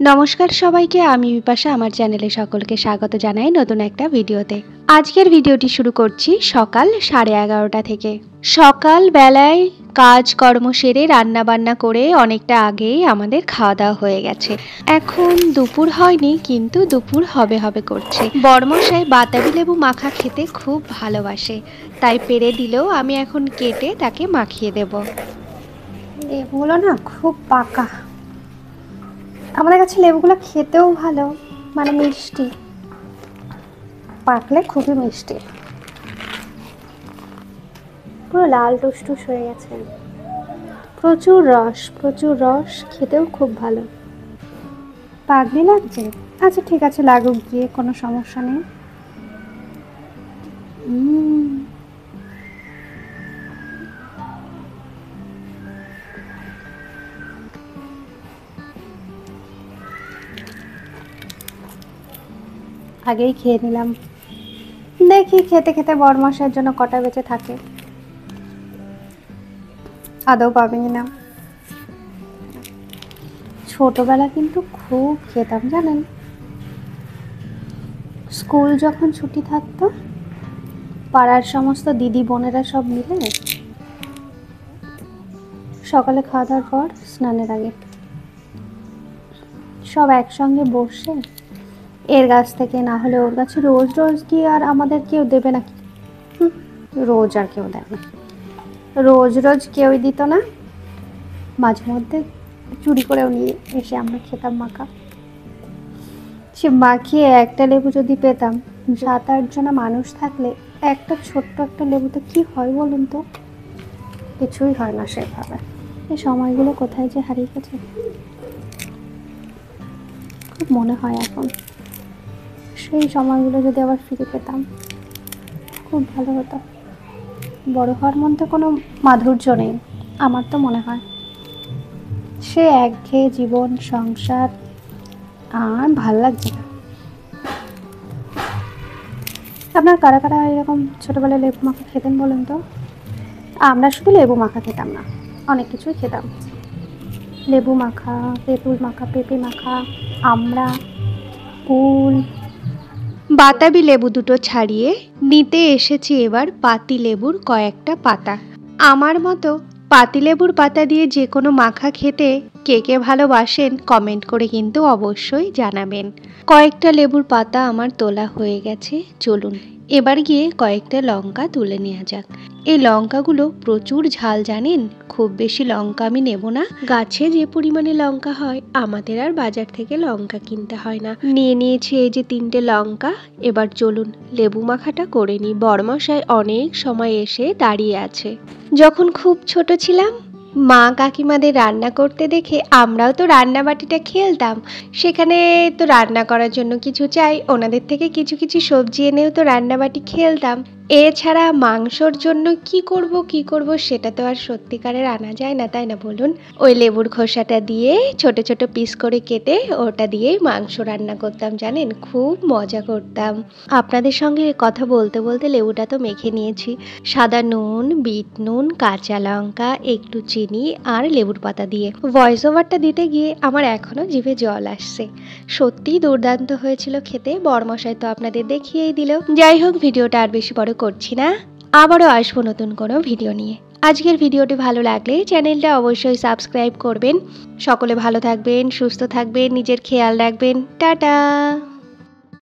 নমস্কার সবাইকে, আমি বিপাশা। আমার চ্যানেলে সকলকে স্বাগত জানাই নতুন একটা ভিডিওতে। আজকের ভিডিওটি শুরু করছি সকাল 11:30 থেকে। সকাল বেলায় কাজকর্ম সেরে রান্না বান্না করে অনেকটা আগেই আমাদের খাওয়া দাওয়া হয়ে গেছে। এখন দুপুর হয়নি, কিন্তু দুপুর হবে হবে করছে। বড়মশাই বাতাবি লেবু মাখা খেতে খুব ভালোবাসে, তাই পেরে দিলেও আমি এখন কেটে তাকে মাখিয়ে দেব। লেবুগুলো না খুব পাকা। আমাদের কাছে লেবুগুলো খেতেও ভালো, মানে মিষ্টি, পাকলে খুবই মিষ্টি, পুরো লাল টুসটুস হয়ে গেছে। প্রচুর রস, খেতেও খুব ভালো। পাগলি লাগছে? আচ্ছা ঠিক আছে, লাগুক গিয়ে, কোনো সমস্যা নেই। আগেই খেয়ে নিলাম, দেখি খেতে খেতে বড়মশাইয়ের জন্য কটা বেঁচে থাকে, আদৌ পাবেনি না। ছোটবেলা কিন্তু খুব খেতাম জানেন। স্কুল যখন ছুটি থাকতো, পাড়ার সমস্ত দিদি বোনেরা সব মিলে সকালে খাওয়া দাওয়ার পর স্নানের আগে সব একসঙ্গে বসে, এর গাছ থেকে না হলে ওর গাছে, রোজ রোজ কি আর আমাদের কেউ দেবে নাকি? রোজ আর কেউ দেয় না, রোজ রোজ কেউই দিত না। মাঝে মধ্যে চুরি করেও নিয়ে এসে আমরা খেতাম মাখা। সে মাখিয়ে একটা লেবু যদি পেতাম, 7-8 জনা মানুষ থাকলে একটা ছোট্ট একটা লেবুতে কি হয় বলুন তো? কিছুই হয় না সেভাবে। এই সময়গুলো কোথায় যে হারিয়ে গেছে, খুব মনে হয় এখন। সেই সময়গুলো যদি আবার ফিরে পেতাম খুব ভালো হতো। বড় হওয়ার মধ্যে কোনো মাধুর্য নেই আমার তো মনে হয়। সে একঘেয়ে জীবন সংসার আর ভাল লাগছে না। আপনার কারা কারা এরকম ছোটবেলায় লেবু মাখা খেতেন বলুন তো? আমরা শুধু লেবু মাখা খেতাম না, অনেক কিছুই খেতাম। লেবু মাখা, তেঁতুল মাখা, পেঁপে মাখা, আমড়া, কুল। বাতাবি লেবু দুটো ছাড়িয়ে নিতে এসেছি এবার পাতি লেবুর কয়েকটা পাতা। আমার মতো পাতি লেবুর পাতা দিয়ে যে কোনো মাখা খেতে কে কে ভালোবাসেন কমেন্ট করে কিন্তু অবশ্যই জানাবেন। কয়েকটা লেবুর পাতা আমার তোলা হয়ে গেছে, চলুন এবার গিয়ে কয়েকটা লঙ্কা তুলে নেওয়া যাক। এই লঙ্কাগুলো প্রচুর ঝাল জানেন, খুব বেশি লঙ্কা আমি নেব না। গাছে যে পরিমাণে লঙ্কা হয় আমাদের আর বাজার থেকে লঙ্কা কিনতে হয় না। নিয়ে নিয়েছি এই যে 3টে লঙ্কা। এবার চলুন লেবু মাখাটা করে নিই। বড়মশাই অনেক সময় এসে দাঁড়িয়ে আছে। যখন খুব ছোট ছিলাম, মা কাকিমাদের রান্না করতে দেখে আমরাও তো রান্না বাটিটা খেলতাম। সেখানে তো রান্না করার জন্য কিছু চাই, ওনাদের থেকে কিছু কিছু সবজি এনেও তো রান্নাবাটি খেলতাম। এছাড়া মাংসর জন্য কি করব সেটা তো আর সত্যিকারের আনা যায় না, তাই না বলুন? ওই লেবুর খোসাটা দিয়ে ছোট ছোট পিস করে কেটে ওটা দিয়েই মাংস রান্না করতাম জানেন, খুব মজা করতাম। আপনাদের সঙ্গে কথা বলতে বলতে লেবুটা তো মেখে নিয়েছি। সাদা নুন, বিট নুন, কাঁচা লঙ্কা, একটু চিনি আর লেবুর পাতা দিয়ে ভয়েস ওভারটা দিতে গিয়ে আমার এখনো জিভে জল আসছে। সত্যিই দুর্দান্ত হয়েছিল খেতে। বড়মশাই তো আপনাদের দেখিয়েই দিল। যাই হোক, ভিডিওটা আর বেশি বড় করছি না, আবারও আসবো নতুন কোনো ভিডিও নিয়ে। আজকের ভিডিওটি ভালো লাগলে চ্যানেলটা অবশ্যই সাবস্ক্রাইব করবেন। সকলে ভালো থাকবেন, সুস্থ থাকবেন, নিজের খেয়াল রাখবেন। টাটা।